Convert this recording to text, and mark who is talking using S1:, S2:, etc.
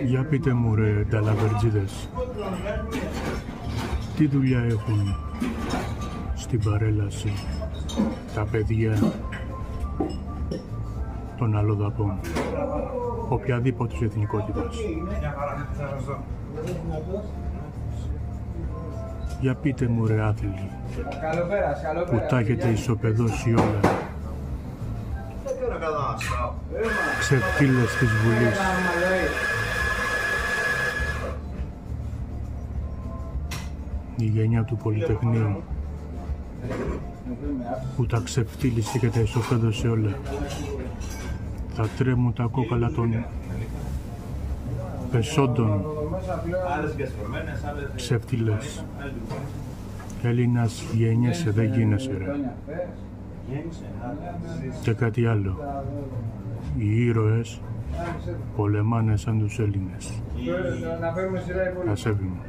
S1: Για πείτε μου ρε νταλαβερτζίδες, τι δουλειά έχουν στην παρέλαση τα παιδιά των αλλοδαπών, οποιαδήποτε εθνικότητας? Για πείτε μου ρε άθλοι, που τα έχετε ισοπεδώσει όλα, ξεφτύλες της Βουλής, η γενιά του Πολυτεχνείου, που τα ξεφτύλισε και τα ισοπαίδωσε όλα. Θα τρέμουν τα κόκαλα των πεσόντων. Ξεφτύλες. Έλληνας γεννιέσαι, δεν γίνεσαι ρε. Και κάτι άλλο. Οι ήρωες πολεμάνε σαν τους Έλληνες. Ασέβη μου.